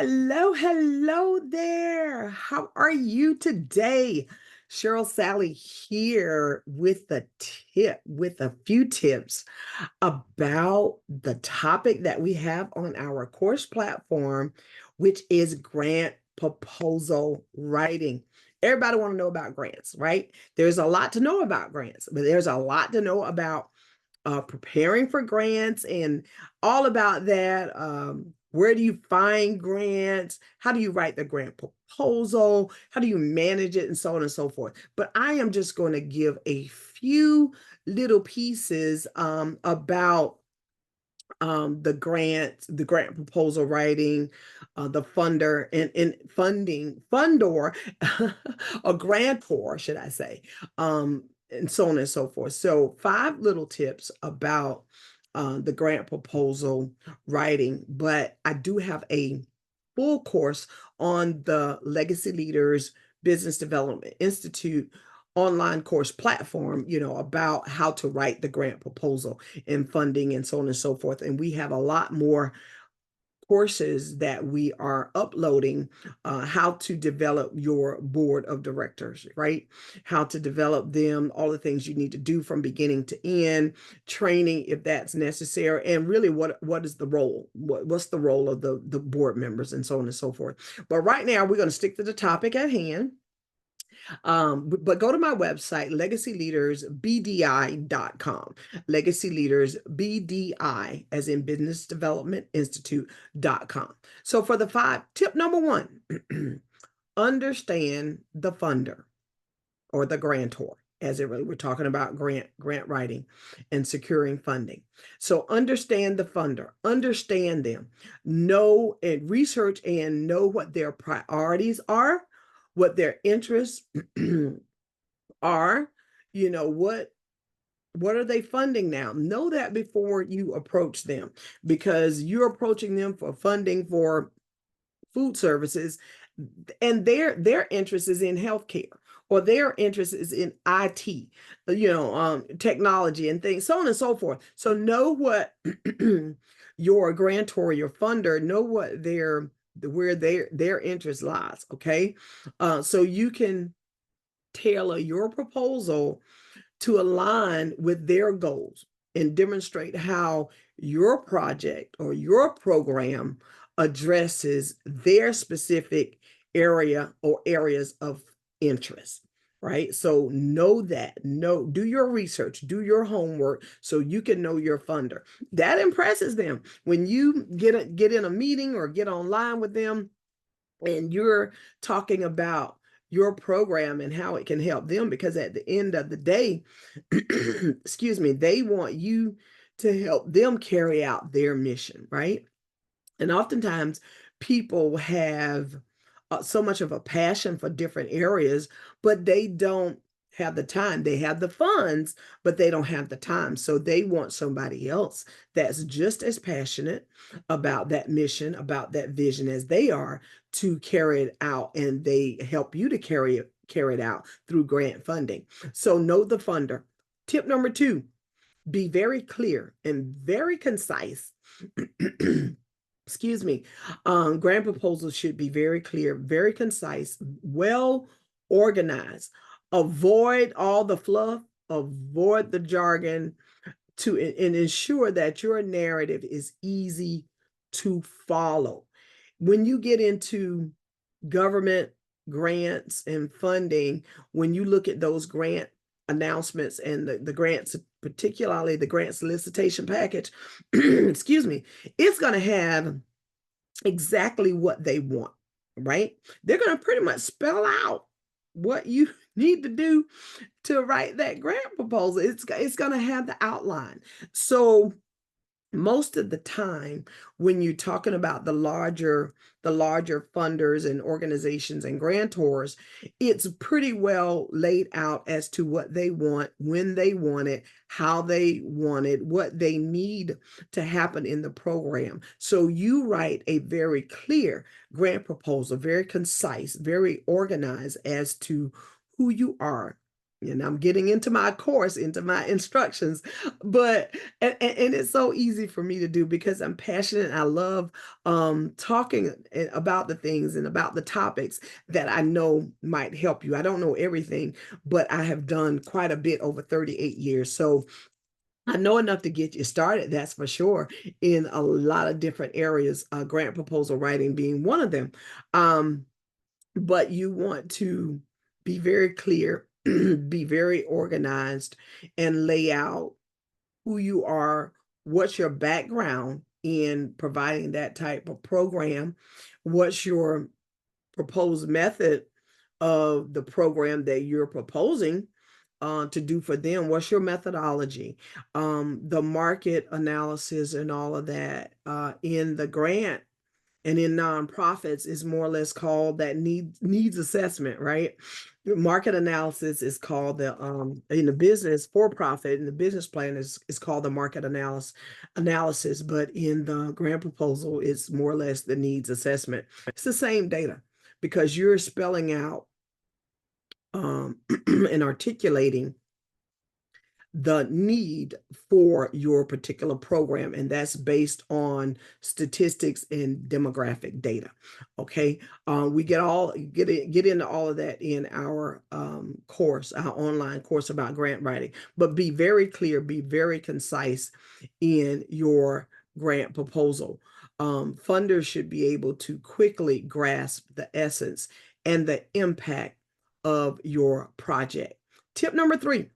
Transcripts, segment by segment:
Hello, hello there. How are you today? Cheryl Sally here with with a few tips about the topic that we have on our course platform, which is grant proposal writing. Everybody want to know about grants, right? There's a lot to know about grants, but there's a lot to know about preparing for grants and all about that. Where do you find grants? How do you write the grant proposal? How do you manage it? And so on and so forth. But I am just going to give a few little pieces about the grant proposal writing, the funder and fundor, a grantor, should I say, and so on and so forth. So 5 little tips about the grant proposal writing, but I do have a full course on the Legacy Leaders Business Development Institute online course platform, about how to write the grant proposal and funding and so on and so forth. And we have a lot more courses that we are uploading, how to develop your board of directors, right? How to develop them, all the things you need to do from beginning to end, training if that's necessary, and really what is the role? What's the role of the board members and so on and so forth. But right now we're going to stick to the topic at hand. But go to my website, legacyleadersbdi.com. Legacy Leaders BDI, as in Business Development Institute.com. So for the 5, tip number 1, understand the funder or the grantor. As it really, we're talking about grant writing and securing funding. So understand the funder, understand them, know and research and know what their priorities are, what their interests are, what are they funding now? Know that before you approach them, because you're approaching them for funding for food services, and their interest is in healthcare, or their interest is in IT, technology and things, so on and so forth. So know what your grantor, your funder, know what where their interest lies. Okay, so you can tailor your proposal to align with their goals and demonstrate how your project or your program addresses their specific area or areas of interest, right? So do your research, do your homework so you can know your funder. That impresses them when you get in a meeting or get online with them and you're talking about your program and how it can help them, because at the end of the day, excuse me, they want you to help them carry out their mission, right? And oftentimes people have so much of a passion for different areas, but they don't have the time. They have the funds, but they don't have the time. So they want somebody else that's just as passionate about that mission, about that vision as they are, to carry it out. And they help you to carry it out through grant funding. So know the funder. Tip number 2, be very clear and very concise. Excuse me. Grant proposals should be very clear, very concise, well organized. Avoid all the fluff, avoid the jargon, and ensure that your narrative is easy to follow. When you get into government grants and funding, when you look at those grant announcements and the grants, particularly the grant solicitation package, excuse me, it's going to have exactly what they want, right? They're going to pretty much spell out what you need to do to write that grant proposal. It's going to have the outline. So most of the time when you're talking about the larger funders and organizations and grantors, it's pretty well laid out as to what they want, when they want it, how they want it, what they need to happen in the program. So you write a very clear grant proposal, very concise, very organized as to who you are, and I'm getting into my course, into my instructions, but and it's so easy for me to do because I'm passionate. I love talking about the things and about the topics that I know might help you. I don't know everything, but I have done quite a bit over 38 years. So I know enough to get you started, that's for sure, in a lot of different areas, grant proposal writing being one of them. But you want to be very clear, be very organized, and lay out who you are, what's your background in providing that type of program, what's your proposed method of the program that you're proposing to do for them, what's your methodology, the market analysis and all of that in the grant and in nonprofits is more or less called that needs assessment, right? Market analysis is called the in the business for profit, and the business plan is called the market analysis, but in the grant proposal, it's more or less the needs assessment. It's the same data because you're spelling out and articulating the need for your particular program, and that's based on statistics and demographic data. Okay, we get into all of that in our course, our online course about grant writing. But be very clear, be very concise in your grant proposal. Funders should be able to quickly grasp the essence and the impact of your project. Tip number 3,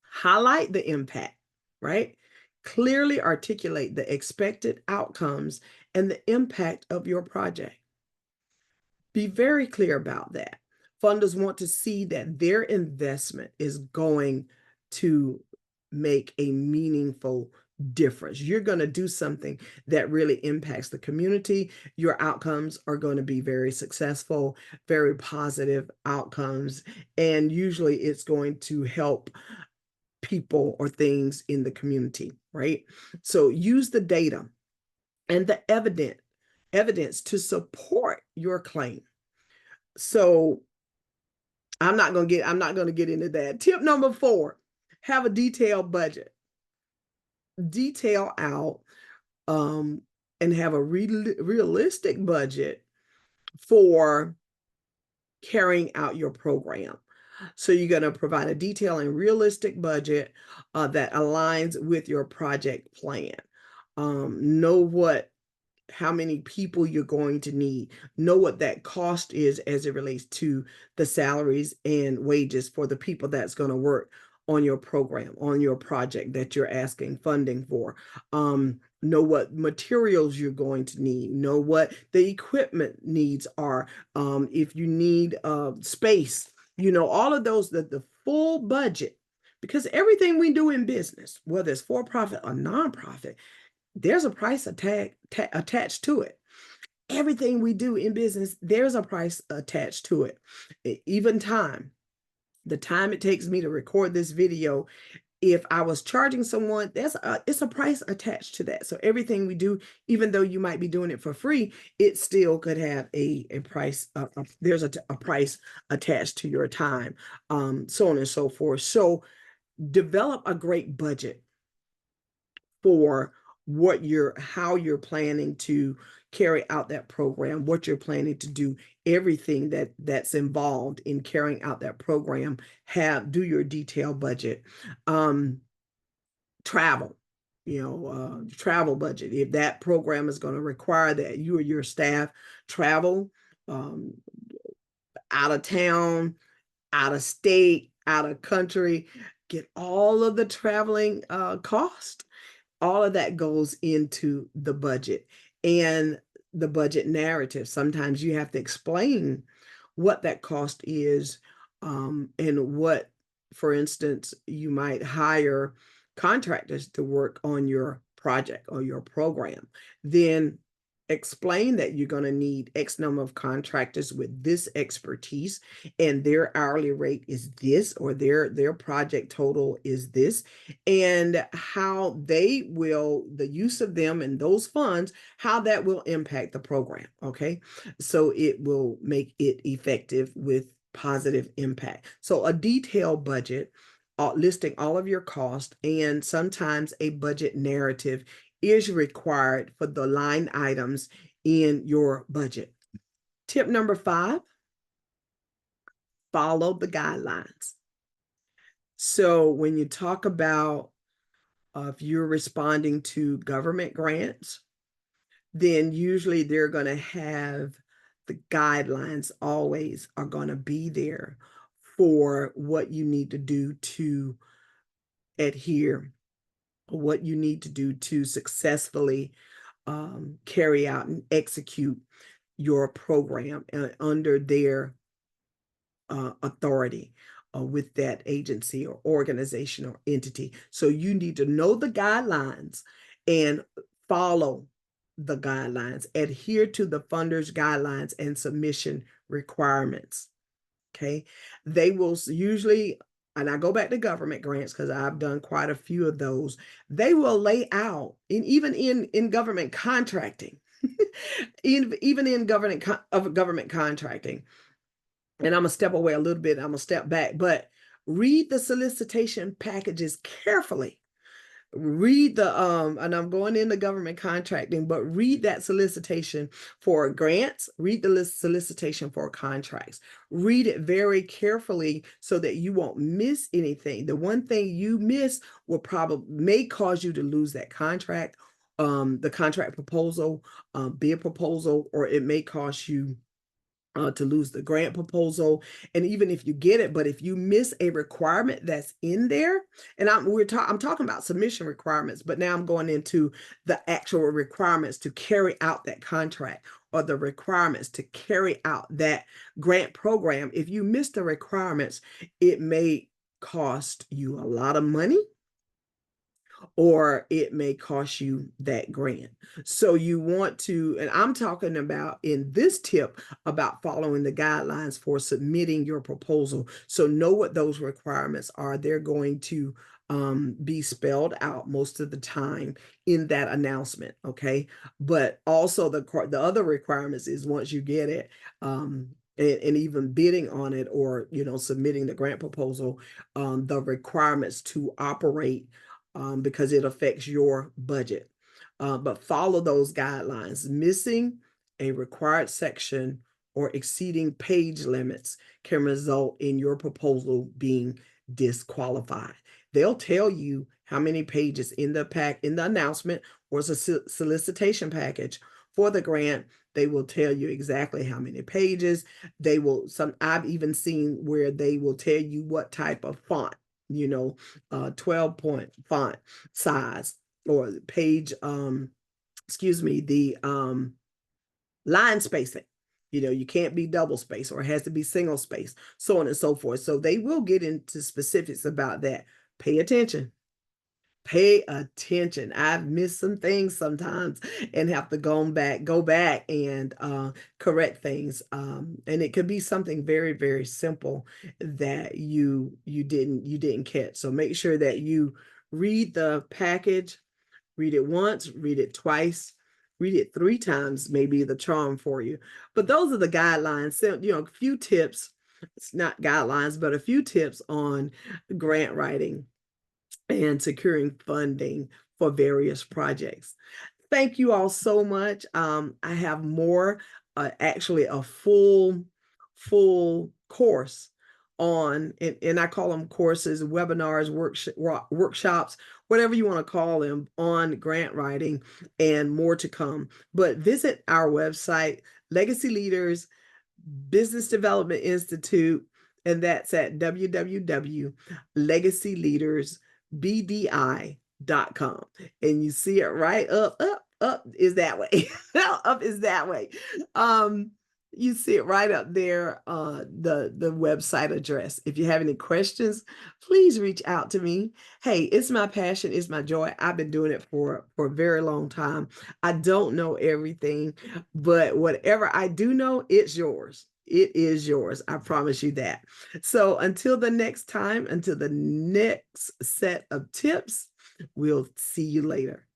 highlight the impact, right? Clearly articulate the expected outcomes and the impact of your project. Be very clear about that. Funders want to see that their investment is going to make a meaningful difference. You're going to do something that really impacts the community. Your outcomes are going to be very successful, very positive outcomes, and usually it's going to help people or things in the community, right? So use the data and the evidence to support your claim. So I'm not going to get into that. Tip number 4, have a detailed budget. Detail out and have a realistic budget for carrying out your program. So you're going to provide a detailed and realistic budget that aligns with your project plan. Know how many people you're going to need. Know what that cost is as it relates to the salaries and wages for the people that's going to work on your program, on your project that you're asking funding for. Know what materials you're going to need. Know what the equipment needs are. If you need space, all of those, the full budget, because everything we do in business, whether it's for profit or nonprofit, there's a price attached to it. Everything we do in business, there's a price attached to it. Even time, the time it takes me to record this video, if I was charging someone, it's a price attached to that. So everything we do, even though you might be doing it for free, it still could have a price. There's a price attached to your time, so on and so forth. So develop a great budget for how you're planning to carry out that program, what you're planning to do, everything that's involved in carrying out that program. Do your detailed budget. Travel, travel budget. If that program is going to require that you or your staff travel out of town, out of state, out of country, get all of the traveling cost. All of that goes into the budget and the budget narrative. Sometimes you have to explain what that cost is, and what, for instance, you might hire contractors to work on your project or your program. Then explain that you're going to need X number of contractors with this expertise, and their hourly rate is this, or their project total is this, and how the use of them and those funds, how that will impact the program. Okay, so it will make it effective with positive impact. So a detailed budget listing all of your costs, and sometimes a budget narrative is required for the line items in your budget. Tip number 5, follow the guidelines. So when you talk about if you're responding to government grants, then usually they're going to have the guidelines always are going to be there for what you need to do to adhere, what you need to do to successfully carry out and execute your program under their authority with that agency or organization or entity. So you need to know the guidelines and follow the guidelines, adhere to the funder's guidelines and submission requirements. Okay. They will usually, and I go back to government grants because I've done quite a few of those. They will lay out, and even in government contracting, even in government contracting, and I'm gonna step away a little bit, I'm gonna step back, but read the solicitation packages carefully. Read the and I'm going into government contracting, but read that solicitation for grants, read the solicitation for contracts. Read it very carefully so that you won't miss anything. The one thing you miss will probably may cause you to lose that contract, the contract proposal, bid proposal, or it may cost you to lose the grant proposal. And even if you get it, but if you miss a requirement that's in there, and I'm talking about submission requirements, but now I'm going into the actual requirements to carry out that contract or the requirements to carry out that grant program. If you miss the requirements, it may cost you a lot of money, or it may cost you that grant. So you want to, and I'm talking about in this tip about following the guidelines for submitting your proposal. So know what those requirements are. They're going to be spelled out most of the time in that announcement. Okay. But also the other requirements is once you get it, and even bidding on it, or, submitting the grant proposal, the requirements to operate, because it affects your budget. But follow those guidelines. Missing a required section or exceeding page limits can result in your proposal being disqualified. They'll tell you how many pages in the announcement or a solicitation package for the grant. They will tell you exactly how many pages. I've even seen where they will tell you what type of font, 12-point font size, or page, the line spacing. You can't be double space, or it has to be single space, so on and so forth. So they will get into specifics about that. Pay attention. Pay attention. I've missed some things sometimes and have to go back and correct things. And it could be something very, very simple that you didn't catch. So make sure that you read the package, read it once, read it twice, read it 3 times, maybe the charm for you. But those are the guidelines. So, a few tips. It's not guidelines, but a few tips on grant writing and securing funding for various projects. Thank you all so much. I have more, actually a full course on, and I call them courses, webinars, workshops, whatever you want to call them, on grant writing, and more to come. But visit our website, Legacy Leaders Business Development Institute, and that's at www.legacyleadersbdi.com. And you see it right up is that way. Up is that way. You see it right up there, the website address. If you have any questions, please reach out to me. Hey, it's my passion, it's my joy. I've been doing it for a very long time. I don't know everything, but whatever I do know, it's yours. It is yours. I promise you that. So until the next time, until the next set of tips, we'll see you later.